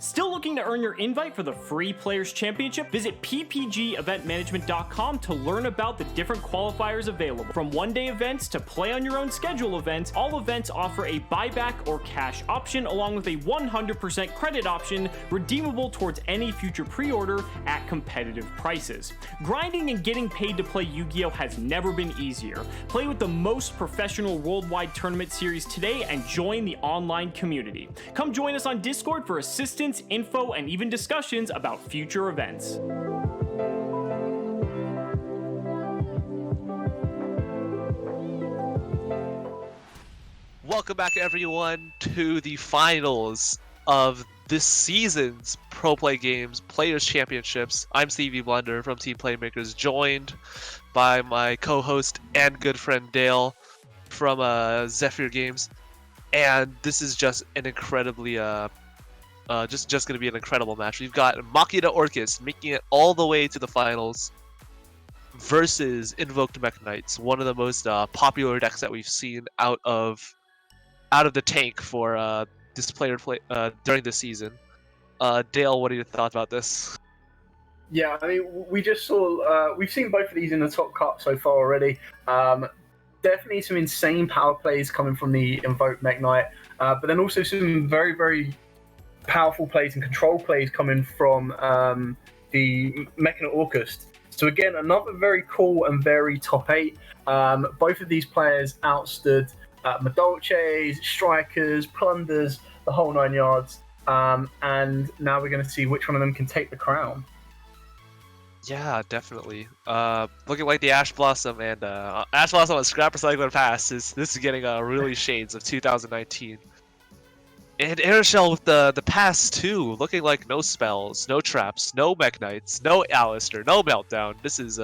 Still looking to earn your invite for the free Players Championship? Visit ppgeventmanagement.com to learn about the different qualifiers available. From one-day events to play-on-your-own schedule events, all events offer a buyback or cash option along with a 100% credit option redeemable towards any future pre-order at competitive prices. Grinding and getting paid to play Yu-Gi-Oh! Has never been easier. Play with the most professional worldwide tournament series today and join the online community. Come join us on Discord for assistance, info, and even discussions about future events. Welcome back, everyone, to the finals of this season's Pro Play Games Players Championships. I'm Stevie Blunder from Team Playmakers, joined by my co-host and good friend Dale from Zephyr Games, and this is just an incredibly just going to be an incredible match. We've got Makita Orcust making it all the way to the finals versus Invoked Mech Knights, one of the most popular decks that we've seen out of the tank for this player during this season. Dale, what are your thoughts about this? Yeah, I mean, we just saw we've seen both of these in the top cut so far already. Definitely some insane power plays coming from the Invoked Mech Knight, but then also some very, very powerful plays and control plays coming from the Mechana Orcust. So again, another very cool and very top 8. Both of these players outstood Madolches, Strikers, Plunders, the whole 9 yards. And now we're going to see which one of them can take the crown. Yeah, definitely. Looking like the Ash Blossom and Ash Blossom and Scrap Recycler Pass this is getting really shades of 2019. And Airshell with the pass too, looking like no spells, no traps, no Mech Knights, no Alistair, no Meltdown. This is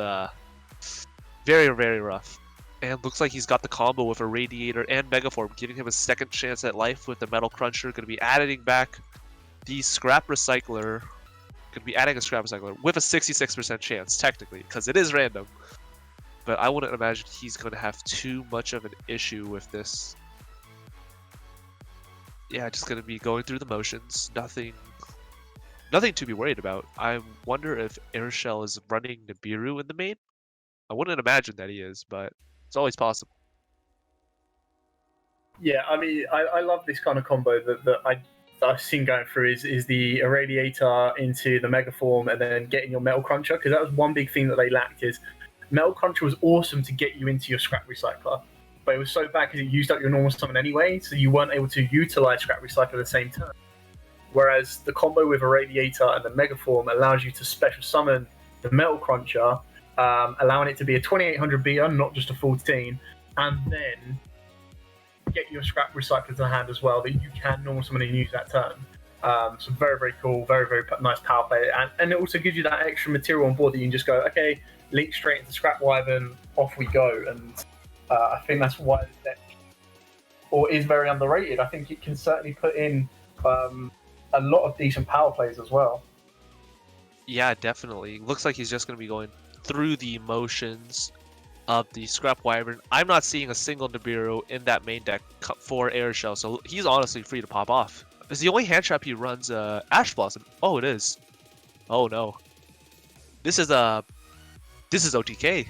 very, very rough. And looks like he's got the combo with a Radiator and Megaform, giving him a second chance at life with the Metal Cruncher. Going to be adding back the Scrap Recycler. Going to be adding a Scrap Recycler with a 66% chance, technically, because it is random. But I wouldn't imagine he's going to have too much of an issue with this. Yeah, just gonna be going through the motions. Nothing to be worried about. I wonder if Airshell is running Nibiru in the main. I wouldn't imagine that he is, but it's always possible. Yeah, I mean, I love this kind of combo that I've seen going through is the Irradiator into the Megaform and then getting your Metal Cruncher, because that was one big thing that they lacked. Is Metal Cruncher was awesome to get you into your Scrap Recycler, but it was so bad because it used up your normal summon anyway, so you weren't able to utilize Scrap Recycler at the same turn. Whereas the combo with Irradiator and the Megaform allows you to special summon the Metal Cruncher, allowing it to be a 2800 BR, not just a 14, and then get your Scrap Recycler to hand as well that you can normal summon and use that turn. So very, very cool, very, very nice power play, and it also gives you that extra material on board that you can just go, okay, link straight into Scrap Wyvern, off we go. And I think that's why this deck is very underrated. I think it can certainly put in a lot of decent power plays as well. Yeah, definitely. Looks like he's just going to be going through the motions of the Scrap Wyvern. I'm not seeing a single Nibiru in that main deck for Airshell, so he's honestly free to pop off. Is the only hand trap he runs Ash Blossom? Oh, it is. Oh no. This is OTK.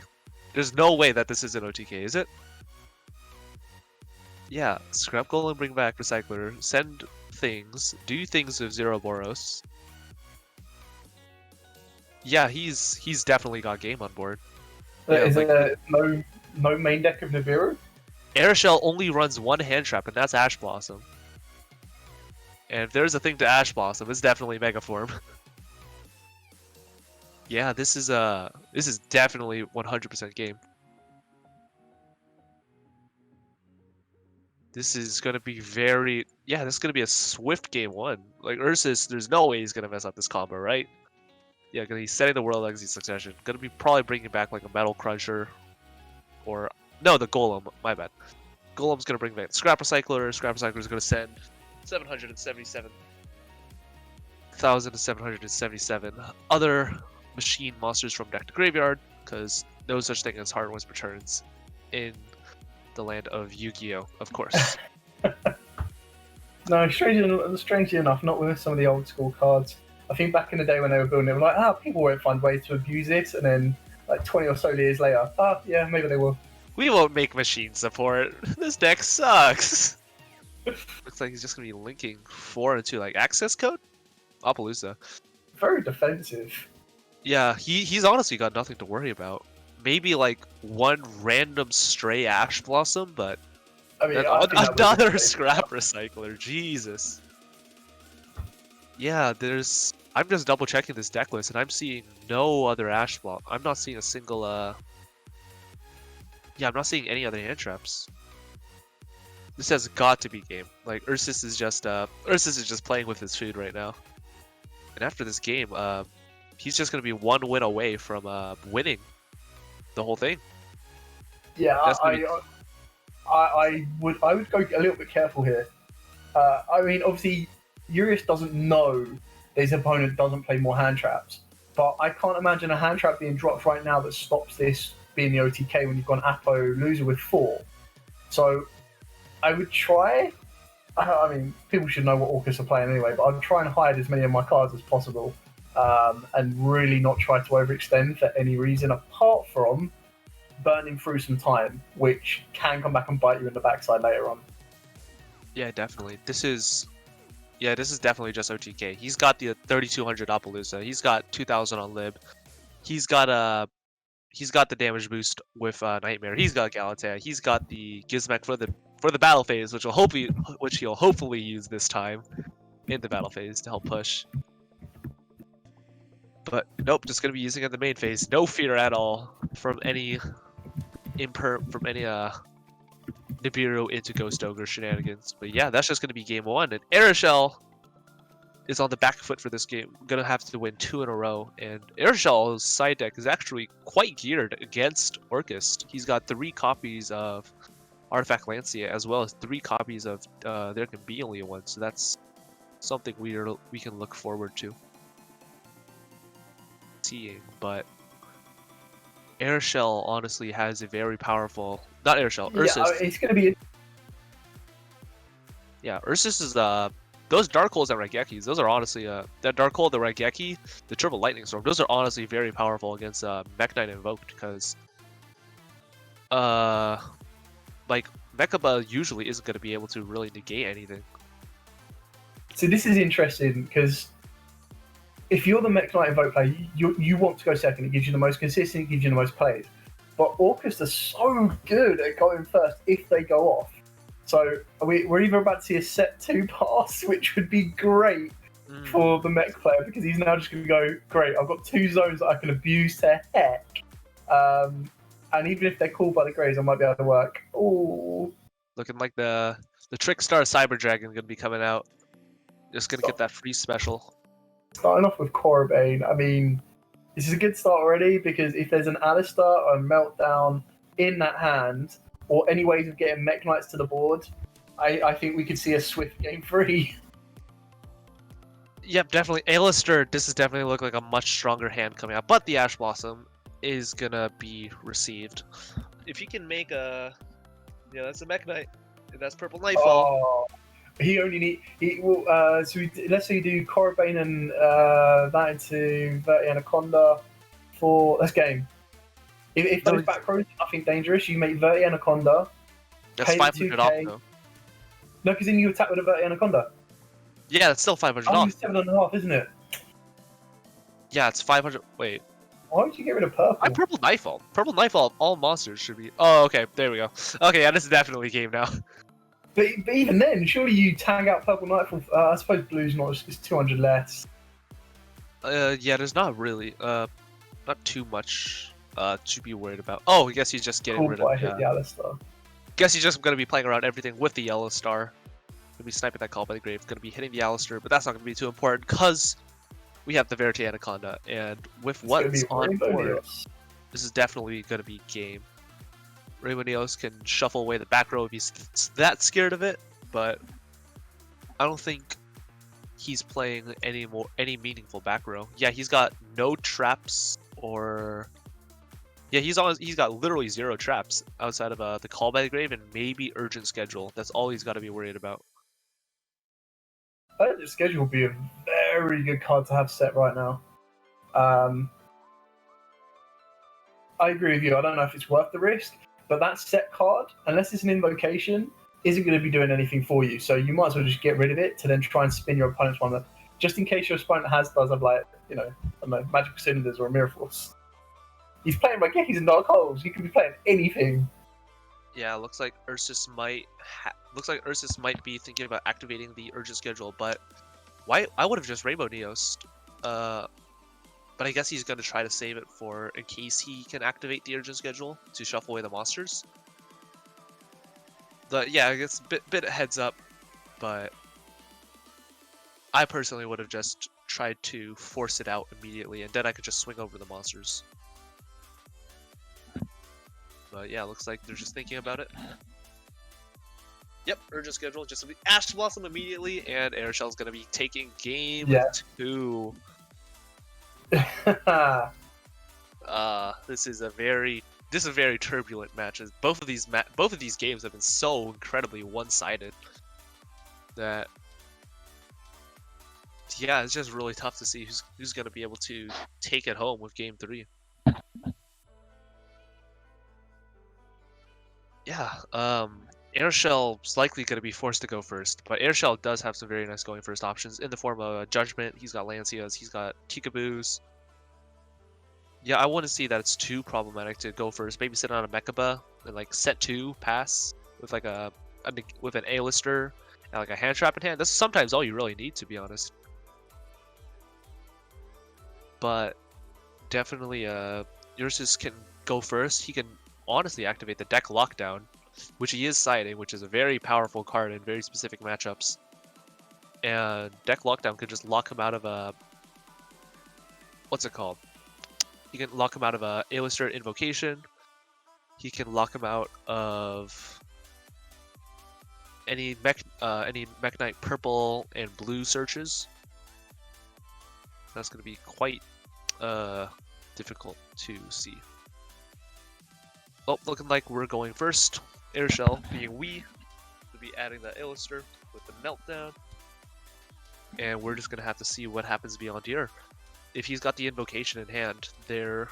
There's no way that this isn't OTK, is it? Yeah, Scrap Golem, bring back Recycler, send things, do things with Zero Boros. Yeah, he's definitely got game on board. Yeah, is there no main deck of Nibiru? Airshell only runs one hand trap, and that's Ash Blossom. And if there's a thing to Ash Blossom, it's definitely Megaform. Yeah, this is definitely 100% game. This is gonna be this is gonna be a swift game 1. Like Ursus, there's no way he's gonna mess up this combo, right? Yeah, gonna be setting the World Legacy Succession. Gonna be probably bringing back like a Metal Cruncher, or no, the Golem. My bad. Golem's gonna bring back Scrap Recycler. Scrap Recycler is gonna send 777,777 other machine monsters from deck to graveyard, because no such thing as hard whisper turns in the land of Yu-Gi-Oh, of course. No, strangely enough, not with some of the old school cards. I think back in the day when they were building, they were like, people won't find ways to abuse it, and then like 20 or so years later, yeah, maybe they will. We won't make machine support. This deck sucks. Looks like he's just gonna be linking 4 into like access code. Appaloosa. Very defensive. Yeah, he's honestly got nothing to worry about. Maybe like one random stray Ash Blossom, but I mean, another scrap recycler. Jesus. Yeah, I'm just double checking this deck list, and I'm seeing no other Ash Block. I'm not seeing a single. Yeah, I'm not seeing any other hand traps. This has got to be game. Like Ursus is just playing with his food right now. And after this game, he's just gonna be one win away from winning the whole thing. Yeah, I would go a little bit careful here. I mean, obviously, YuGiOh doesn't know his opponent doesn't play more hand traps, but I can't imagine a hand trap being dropped right now that stops this being the OTK when you've got an Apo loser with 4. So I would try. I mean, people should know what Orcust are playing anyway, but I'd try and hide as many of my cards as possible, and really not try to overextend for any reason apart from burning through some time, which can come back and bite you in the backside later on. Yeah, definitely. This is definitely just OTK. He's got the 3200 Appaloosa. He's got 2000 on Lib. He's got the damage boost with Nightmare. He's got Galatea. He's got the Gizmek for the battle phase, which he'll hopefully use this time in the battle phase to help push. But nope, just gonna be using it in the main phase. No fear at all from any Nibiru into Ghost Ogre shenanigans. But yeah, that's just gonna be game 1. And Aeroshell is on the back foot for this game. Gonna have to win 2 in a row. And Aeroshell's side deck is actually quite geared against Orcust. He's got 3 copies of Artifact Lancia as well as 3 copies of there can be only one. So that's something we can look forward to seeing. But Aeroshell honestly has a very powerful, not Aeroshell, Ursus. Yeah, it's gonna be. Yeah, Ursus is those Dark Holes and Raigekis. Those are honestly that Dark Hole, the Raigeki, the Triple Lightning Storm. Those are honestly very powerful against Mech Knight Invoked because like Mechaba usually isn't going to be able to really negate anything. So this is interesting because if you're the Mech Knight Invoke player, you want to go second. It gives you the most consistent, it gives you the most plays. But Orcust are so good at going first if they go off. So we're either about to see a set 2 pass, which would be great for the Mech player because he's now just going to go, great, I've got 2 zones that I can abuse to heck. And even if they're called by the Greys, I might be able to work. Ooh. Looking like the Trickstar Cyber Dragon going to be coming out. Just going to get that free special. Starting off with Korobane, I mean, this is a good start already because if there's an Alistar or a Meltdown in that hand, or any ways of getting Mech Knights to the board, I think we could see a swift game 3. Yep, definitely. Alistar, this is definitely look like a much stronger hand coming out, but the Ash Blossom is gonna be received. If you can make a, yeah, that's a Mech Knight. That's Purple Nightfall. Oh, he only so let's say you do Korobane and that into Verti Anaconda for this game. If those back rows are nothing dangerous, you make Verti Anaconda. That's 500 off though. No, because then you attack with a Verti Anaconda. Yeah, that's still 500 off. off. 7.5, isn't it? Yeah, it's 500. Wait. Why would you get rid of purple? I'm Purple Nightfall. Purple Nightfall, all monsters should be. Oh, okay. There we go. Okay, yeah, this is definitely game now. But even then, surely you tag out Purple Nightfall. I suppose blue's not. It's 200 less. Yeah, there's not really not too much to be worried about. Oh, I guess he's just getting rid of. Hit the Alistar. Guess he's just gonna be playing around everything with the Yellow Star. Gonna be sniping that Call by the Grave. Gonna be hitting the Alistar, but that's not gonna be too important because we have the Verti Anaconda, and with what's on board, this is definitely gonna be game. Rainbow Neos can shuffle away the back row if he's that scared of it, but I don't think he's playing any meaningful back row. Yeah, he's got no traps or yeah, he's got literally 0 traps outside of the Call by the Grave and maybe Urgent Schedule. That's all he's got to be worried about. Urgent Schedule would be a very good card to have set right now. I agree with you. I don't know if it's worth the risk, but that set card, unless it's an invocation, isn't going to be doing anything for you. So you might as well just get rid of it to then try and spin your opponent's one, just in case your opponent does have like, I don't know, Magical Cylinders or a Mirror Force. He's playing Raigekis and Dark Holes. You could be playing anything. Yeah, looks like Ursus might be thinking about activating the Urgent Schedule, but why? I would have just Rainbow Neos. But I guess he's going to try to save it for in case he can activate the Urgent Schedule to shuffle away the monsters. Yeah, I guess bit of heads up, but I personally would have just tried to force it out immediately, and then I could just swing over the monsters. But yeah, looks like they're just thinking about it. Yep, Urgent Schedule, just Ash Blossom immediately, and Airshell's going to be taking game 2. This is a very turbulent match. Both of these games have been so incredibly one-sided that yeah, it's just really tough to see who's going to be able to take it home with game 3. Yeah, Airshell's likely going to be forced to go first, but Airshell does have some very nice going first options in the form of Judgment. He's got Lancias, he's got Kickaboo's. Yeah, I wouldn't see that it's too problematic to go first. Maybe sit on a Mechaba and like set 2 pass with like with an A-lister and like a hand trap in hand. That's sometimes all you really need, to be honest. But definitely, Ursus can go first. He can honestly activate the deck lockdown, which he is siding, which is a very powerful card in very specific matchups. And deck lockdown could just lock him out of a what's it called? He can lock him out of a A-lister invocation. He can lock him out of any Mech Knight purple and blue searches. That's going to be quite difficult to see. Oh, looking like we're going first. Airshell, being we, will be adding the A-lister with the meltdown. And we're just going to have to see what happens beyond here. If he's got the invocation in hand, there's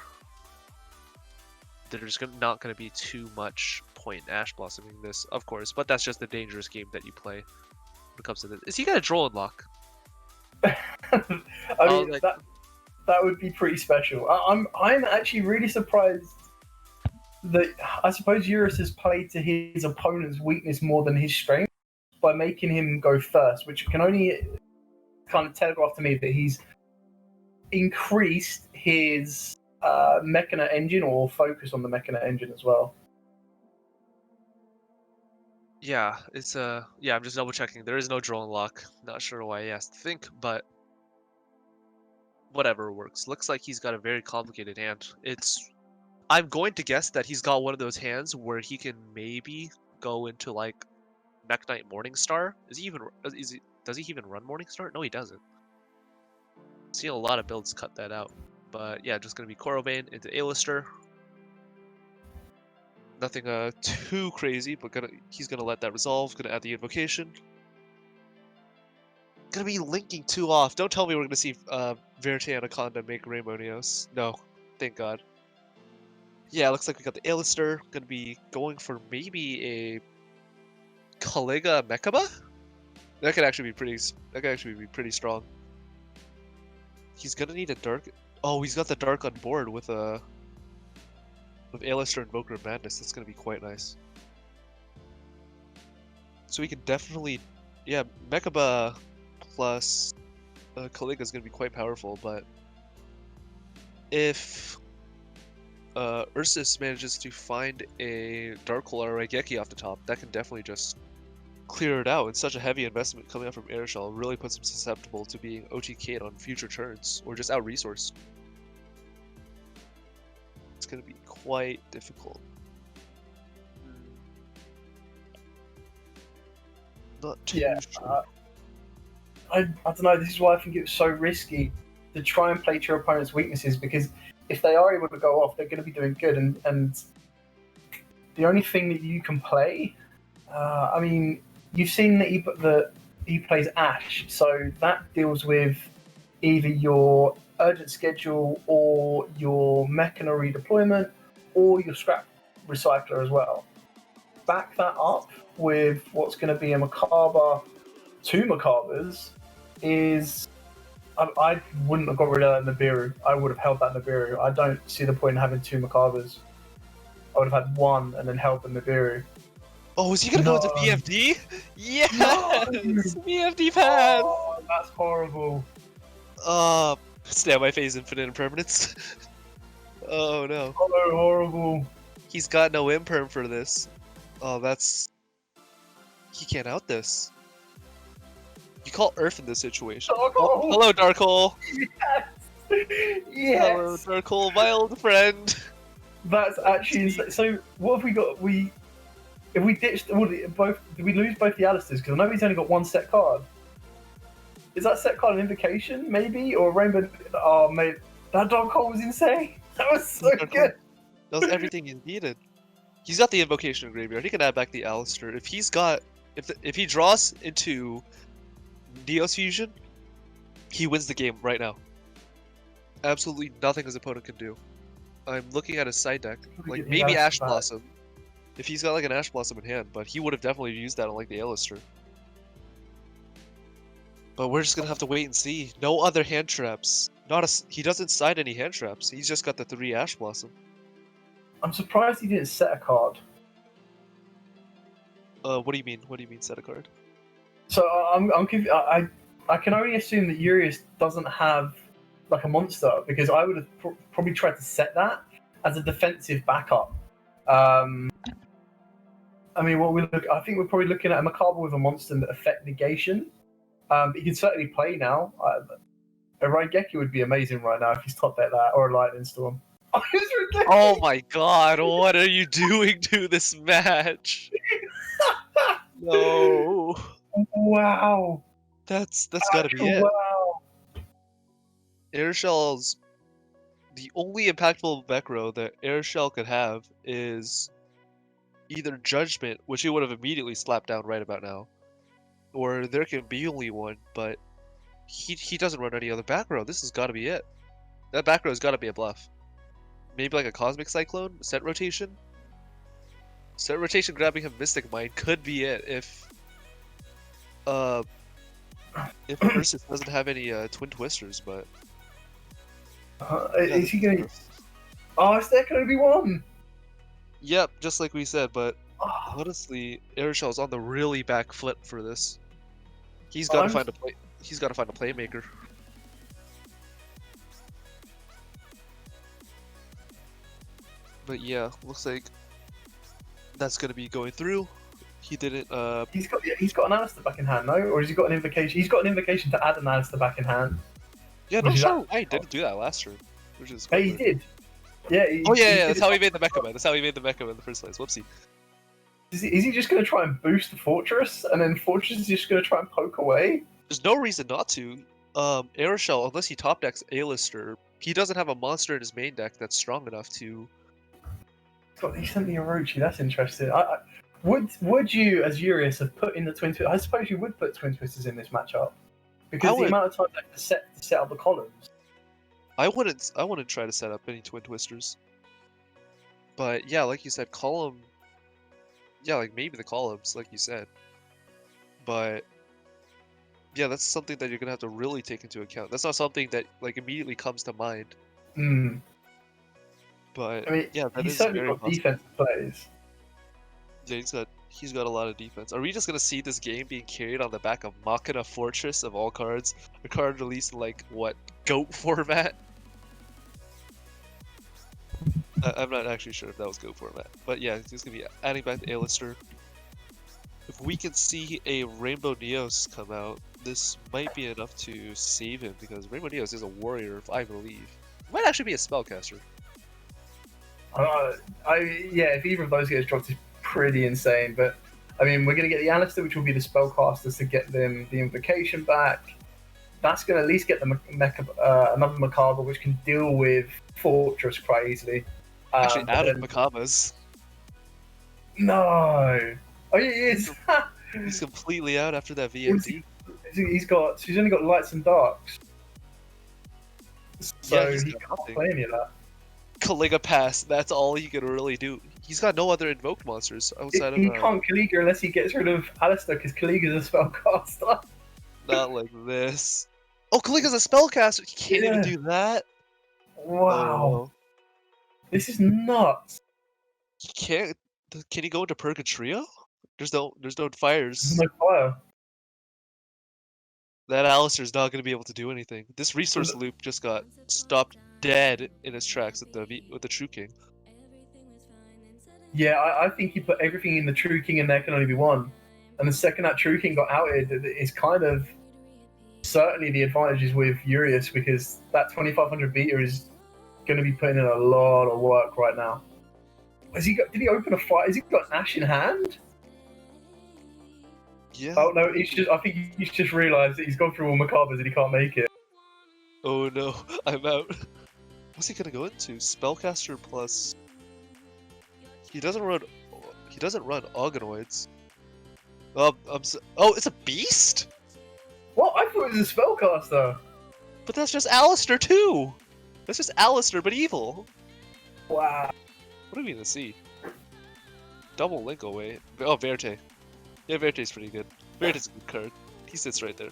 not going to be too much point in Ash Blossoming this, of course, but that's just the dangerous game that you play when it comes to this. Is he going to draw and lock? I mean, that would be pretty special. I'm actually really surprised that I suppose Eurus has played to his opponent's weakness more than his strength by making him go first, which can only kind of telegraph to me that he's increased his Mechana engine or focus on the Mechana engine as well. Yeah, it's yeah, I'm just double checking. There is no draw and lock. Not sure why he has to think, but whatever works. Looks like he's got a very complicated hand. I'm going to guess that he's got one of those hands where he can maybe go into like Mech Knight Morningstar. Does he even run Morningstar? No, he doesn't. Seen a lot of builds cut that out, but yeah, just gonna be Korobane into A-lister. Nothing too crazy, but he's gonna let that resolve. Gonna add the invocation. Gonna be linking 2 off. Don't tell me we're gonna see Verite Anaconda make Rainbow Neos. No, thank God. Yeah, looks like we got the A-lister. Gonna be going for maybe a Caligula Mechaba. That could actually be pretty strong. He's gonna need a dark. Oh, he's got the dark on board with A-lister Invoker of Madness. That's gonna be quite nice. So we can definitely, yeah, Mechaba plus Caligula is gonna be quite powerful. But if Ursus manages to find a Dark Hole or a Raigeki off the top, that can definitely just clear it out. It's such a heavy investment coming out from Airshell. Really puts him susceptible to being OTK'd on future turns or just out-resourced. It's going to be quite difficult. Not too sure. I don't know. This is why I think it's so risky to try and play to your opponent's weaknesses, because if they are able to go off, they're going to be doing good. And the only thing that you can play, I mean, you've seen the he plays Ash, so that deals with either your urgent schedule or your Mechana redeployment or your scrap recycler as well. Back that up with what's going to be a Macabre, 2 Macabres, is I wouldn't have got rid of that Nibiru. I would have held that Nibiru. I don't see the point in having 2 Macabres. I would have had 1 and then held the Nibiru. Oh, is he gonna go into BFD? Yes! No! BFD pad! Oh, that's horrible. Stand by phase infinite impermanence. Oh no. Oh, horrible. He's got no imperm for this. Oh, that's... He can't out this. You call Earth in this situation. Oh, hello, Dark Hole! Yes! Yes! Hello, Dark Hole, my old friend! That's actually insane. So, what have we got? If we ditched both, did we lose both the Alistairs? Because I know he's only got 1 set card. Is that set card an invocation, maybe? Or Rainbow? Oh, mate, that Dark Hole was insane. That was so good. That was everything he needed. He's got the invocation in graveyard. He can add back the Alistair. If he's got, if he draws into Neos Fusion, he wins the game right now. Absolutely nothing his opponent can do. I'm looking at his side deck, like maybe Ash Blossom, if he's got like an Ash Blossom in hand, but he would have definitely used that on like the Alistair. But we're just gonna have to wait and see. No other hand traps. He doesn't side any hand traps. He's just got the 3 Ash Blossom. I'm surprised he didn't set a card. What do you mean? What do you mean set a card? So I can only assume that YuGiOh doesn't have like a monster, because I would have probably tried to set that as a defensive backup. I mean, I think we're probably looking at a Macabre with a monster that effect negation. He can certainly play now. A Raigeki would be amazing right now if he's top deck that, or a Lightning Storm. Oh my god, what are you doing to this match? No. Wow. That's gotta be it. Wow. Airshell's the only impactful back row that Airshell could have is either Judgment, which he would have immediately slapped down right about now, or there can be only one, but he doesn't run any other back row. This has got to be it. That back row has got to be a bluff. Maybe like a Cosmic Cyclone set rotation. Set rotation grabbing him Mystic Mind could be it if Versus doesn't have any Twin Twisters, but is he gonna? Oh, is there gonna be one? Yep, just like we said, but honestly, Airshell's on the really back foot for this. He's got to find a play. He's got to find a playmaker. But yeah, looks like that's gonna be going through. He didn't. He's got an Alistair back in hand, no? Or has he got an invocation? He's got an invocation to add an Alistair back in hand. Yeah, no, sure. I didn't do that last turn, which is. Hey, he did. Yeah. Yeah. That's how he made the Mecha Man. That's how he made the Mecha Man in the first place. Whoopsie. Is he just going to try and boost the Fortress, and then Fortress is just going to try and poke away? There's no reason not to. Aeroshell, unless he top decks A-lister, he doesn't have a monster in his main deck that's strong enough to. God, he sent me a Orochi. That's interesting. Would you, as Urius, have put in the Twin Twisters? I suppose you would put Twin Twisters in this matchup, because the amount of time they have to set up the columns. I wouldn't try to set up any Twin Twisters. But yeah, like you said, column. Yeah, like maybe the columns, like you said. But yeah, that's something that you're gonna have to really take into account. That's not something that like immediately comes to mind. But I mean, yeah, that he's is certainly very got defensive plays. Yeah, he's got a lot of defense. Are we just gonna see this game being carried on the back of Machina Fortress of all cards? A card released in like what, GOAT format? I'm not actually sure if that was GOAT format, but yeah, he's gonna be adding back the A-lister. If we can see a Rainbow Neos come out, this might be enough to save him, because Rainbow Neos is a warrior, I believe. He might actually be a spellcaster. Yeah, if either of those gets dropped, it's pretty insane. But I mean, we're going to get the Alistair, which will be the spellcasters to get them the invocation back. That's going to at least get them another Macabre, which can deal with Fortress quite easily. Actually, out of Macabres. No. Oh, he is. He's completely out after that What's VMD. He's only got lights and darks, so Yeah, he's he got can't nothing. play any of that. Kaliga Pass, that's all he can really do. He's got no other invoked monsters outside He of can't Kaliga unless he gets rid of Alistair, because Kaliga's a spellcaster. not like this. Oh, Kaliga's a spellcaster. He can't even Yeah. do that. Wow, Oh, this is nuts. he can't. Can he go into Purgatrio? There's no There's fires. no fire. That Alistair's not going to be able to do anything. This resource loop just got stopped dead in its tracks with the True King. Yeah, I think he put everything in the True King, and there can only be one. And the second that True King got outed, it's kind of certainly the advantage is with YuGiOh, because that 2500 beta is going to be putting in a lot of work right now. Did he open a fight? Has he got an Ash in hand? Yeah. Oh no, I think he's just realised that he's gone through all Macabres and he can't make it. Oh no, I'm out. What's he gonna go into? Spellcaster plus. He doesn't run Organoids. Oh, it's a beast? What? I thought it was a spellcaster. But that's just Alistair too! That's just Alistair, but evil! Wow. What are we gonna see? Double link away. Oh, Verte. Yeah, Verte's pretty good. Verte's a good card. He sits right there.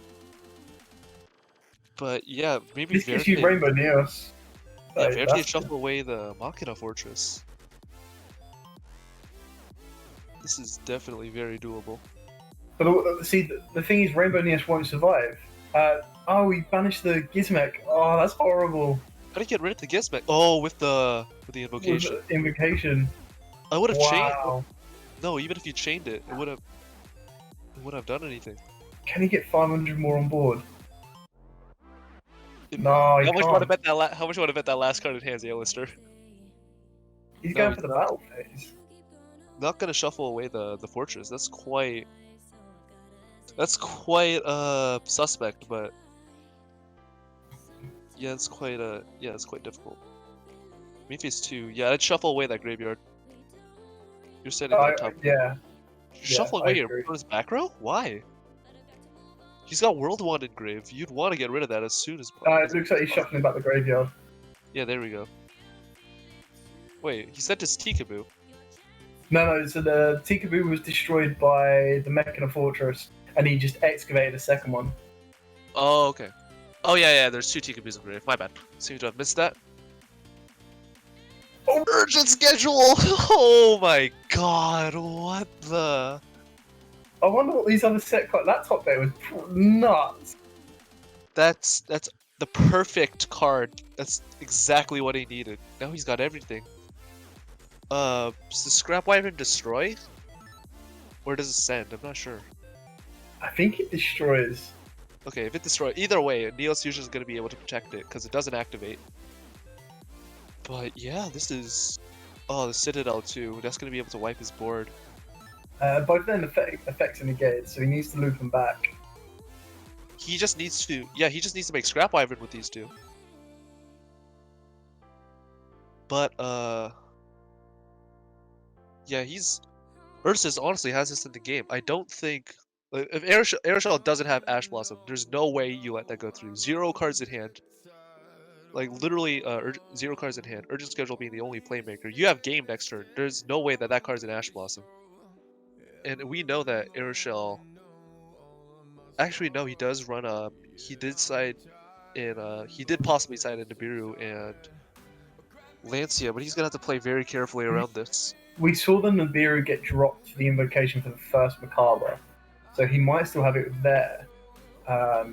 But yeah, maybe This gives you Rainbow Neos. Yeah, Like, Verte shuffle away the Machina Fortress. This is definitely very doable. But see, the thing is, Rainbow Neos won't survive. We banished the Gizmek. Oh, that's horrible. How do you get rid of the Gizmek? Oh, with the invocation. With the invocation. I would have chained. Wow. No, even if you chained it, it would have done anything. Can he get 500 more on board? No, How he much can't. want to bet that? How much want to bet that last card in hands, Alistair? He's No, going he's for the not. battle phase. Not gonna shuffle away the fortress. That's quite suspect, but yeah, it's quite difficult. Mephis 2, yeah, I'd shuffle away that graveyard. You're setting on top. Yeah. Shuffle I away your agree. opponent's back row? Why? He's got World Wand engraved. You'd want to get rid of that as soon as possible. It looks like he's shuffling back the graveyard. Yeah, there we go. Wait, he sent his Tikaboo. No, so the Tikaboo was destroyed by the Mechana Fortress, and he just excavated a second one. Oh, okay. Oh, yeah, there's 2 Tikaboos engraved. My bad. Seem to have missed that. Oh. Urgent schedule! Oh my god, what the... I wonder what these other set got. That top deck was nuts. That's the perfect card. That's exactly what he needed. Now he's got everything. Does the Scrap Wyvern destroy? Or does it send? I'm not sure. I think it destroys. Okay, if it destroys, either way, Neos Fusion is going to be able to protect it because it doesn't activate. But yeah, this is... Oh, the Citadel too. That's going to be able to wipe his board. Both then effects are negated, so he needs to loop them back. He just needs to... Yeah, he just needs to make Scrap Wyvern with these two. But, yeah, Ursus honestly has this in the game. I don't think... Like, if Aeroshell doesn't have Ash Blossom, there's no way you let that go through. 0 cards in hand. Like, literally, 0 cards in hand. Urgent Schedule being the only playmaker. You have game next turn. There's no way that card's an Ash Blossom. And we know that Aeroshell... Actually, no, he does run he did side in... he did possibly side in Nibiru and Lancia, but he's gonna have to play very carefully around this. We saw the Nibiru get dropped for the invocation for the first Macabre, so he might still have it there. How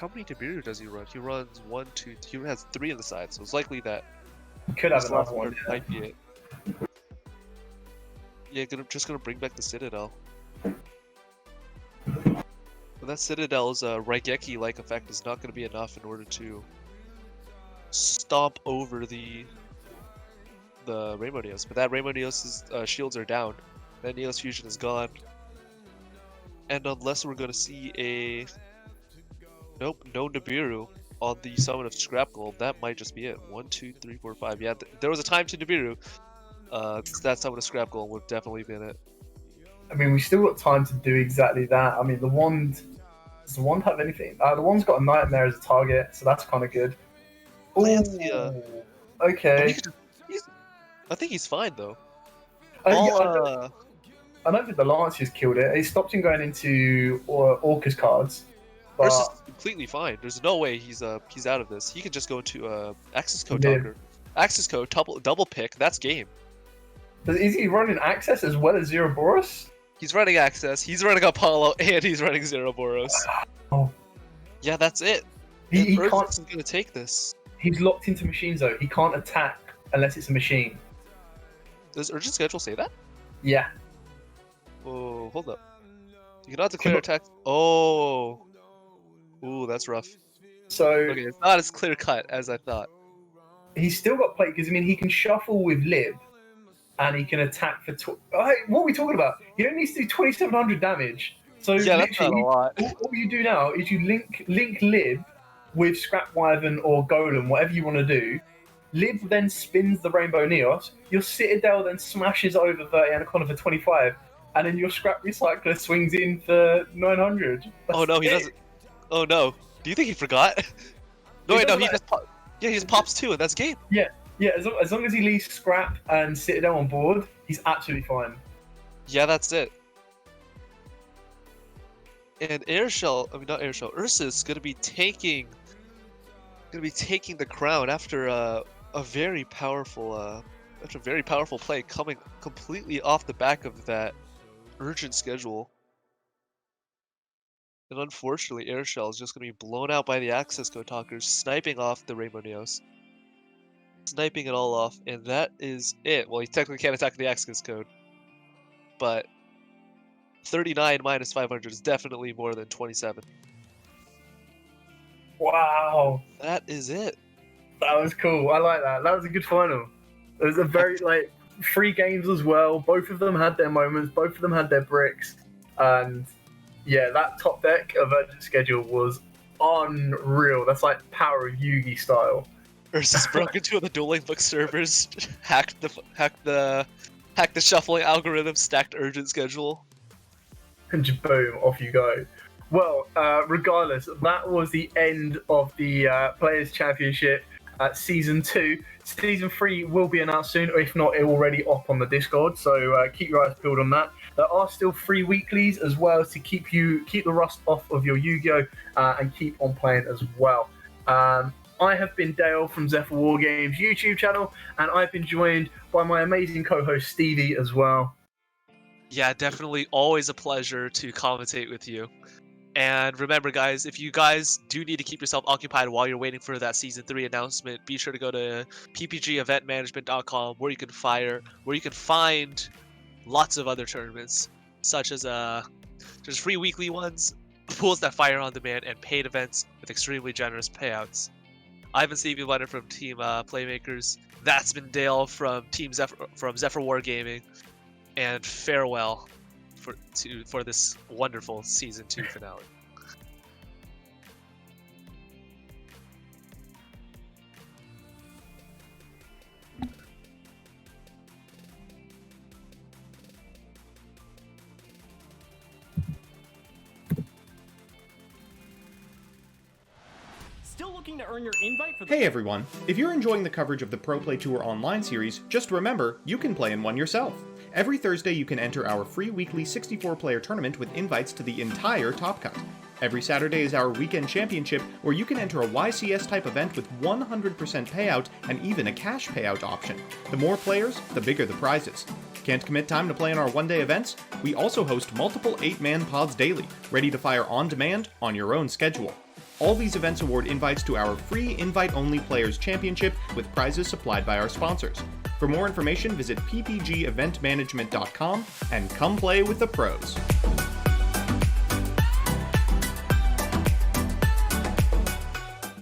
many Nibiru does he run? He runs 1, 2, he has 3 on the side, so it's likely that He could have this another last one. card might be it. Yeah, just gonna bring back the Citadel. But that Citadel's Raigeki-like effect is not gonna be enough in order to stomp over the Rainbow Neos. But that Rainbow Neos' shields are down. That Neos Fusion is gone. And unless we're gonna see a... Nope, no Nibiru on the summon of Scrap Gold, that might just be it. 1, 2, 3, 4, 5. Yeah, there was a time to Nibiru. That summon of Scrap Gold would have definitely been it. I mean, we still got time to do exactly that. I mean, the wand. Does the wand have anything? The wand's got a nightmare as a target, so that's kind of good. Lancia. Okay. I think he's fine though. I don't think the Lancia's killed it. It stopped him going into Orcust cards. But Ursus is completely fine. There's no way he's out of this. He could just go to Access Code Yeah. Talker. Access Code double pick. That's game. is he running Access as well as Zeroboros? He's running Access. He's running Apollo, and he's running Zeroboros. Oh. Yeah, that's it. He Ursus can't. is gonna take this. He's locked into machines though. He can't attack unless it's a machine. Does Urgent Schedule say that? Yeah. Oh, hold up. You cannot declare attack. Oh. Ooh, that's rough. So Okay, it's not as clear cut as I thought. he's still got play because I mean he can shuffle with Lib, and he can attack for. What are we talking about? He only needs to do 2,700 damage. So Yeah, that's not a lot. All you do now is you link Lib with Scrap Wyvern or Golem, whatever you want to do. Lib then spins the Rainbow Neos. Your Citadel then smashes over 30 Anaconda for 25, and then your Scrap Recycler swings in for 900. Oh no, he doesn't. Oh no. Do you think he forgot? No, He wait, no, doesn't he just he just pops two, and that's game. Yeah, as long as he leaves Scrap and Citadel on board, he's absolutely fine. Yeah, that's it. And not Airshell, Ursus gonna be taking the crown after a very powerful play coming completely off the back of that urgent schedule. And unfortunately, Airshell is just gonna be blown out by the Access Code Talkers, sniping off the Rainbow Neos. Sniping it all off, and that is it. Well, he technically can't attack the Access Code, but 39 minus 500 is definitely more than 27. Wow, That is it. that was cool. I like that. That was a good final. It was a very free games as well. Both of them had their moments. Both of them had their bricks, and yeah, that top deck of Urgent Schedule was unreal. That's like Power of Yugi style. Ursus broke into the dueling book servers, hacked the shuffling algorithm, stacked urgent schedule. And just boom, off you go. Well, regardless, that was the end of the Players' Championship Season 2. Season 3 will be announced soon, or if not, it's already up on the Discord, so keep your eyes peeled on that. There are still free weeklies as well to keep the rust off of your Yu-Gi-Oh! And keep on playing as well. I have been Dale from Zephyr War Games YouTube channel, and I've been joined by my amazing co-host Stevie as well. Yeah, definitely always a pleasure to commentate with you. And remember, guys, if you guys do need to keep yourself occupied while you're waiting for that Season 3 announcement, be sure to go to ppgeventmanagement.com where you can find lots of other tournaments, such as there's free weekly ones, pools that fire on demand, and paid events with extremely generous payouts. I've been Stevie Leonard from Team Playmakers. That's been Dale from Zephyr War Gaming. And farewell for this wonderful Season 2 finale. Still looking to earn your invite for the Hey everyone! If you're enjoying the coverage of the Pro Play Tour Online series, just remember, you can play in one yourself. Every Thursday you can enter our free weekly 64-player tournament with invites to the entire Top Cut. Every Saturday is our Weekend Championship, where you can enter a YCS-type event with 100% payout and even a cash payout option. The more players, the bigger the prizes. Can't commit time to play in our one-day events? We also host multiple 8-man pods daily, ready to fire on demand on your own schedule. All these events award invites to our free invite-only Players Championship with prizes supplied by our sponsors. For more information, visit ppgeventmanagement.com and come play with the pros.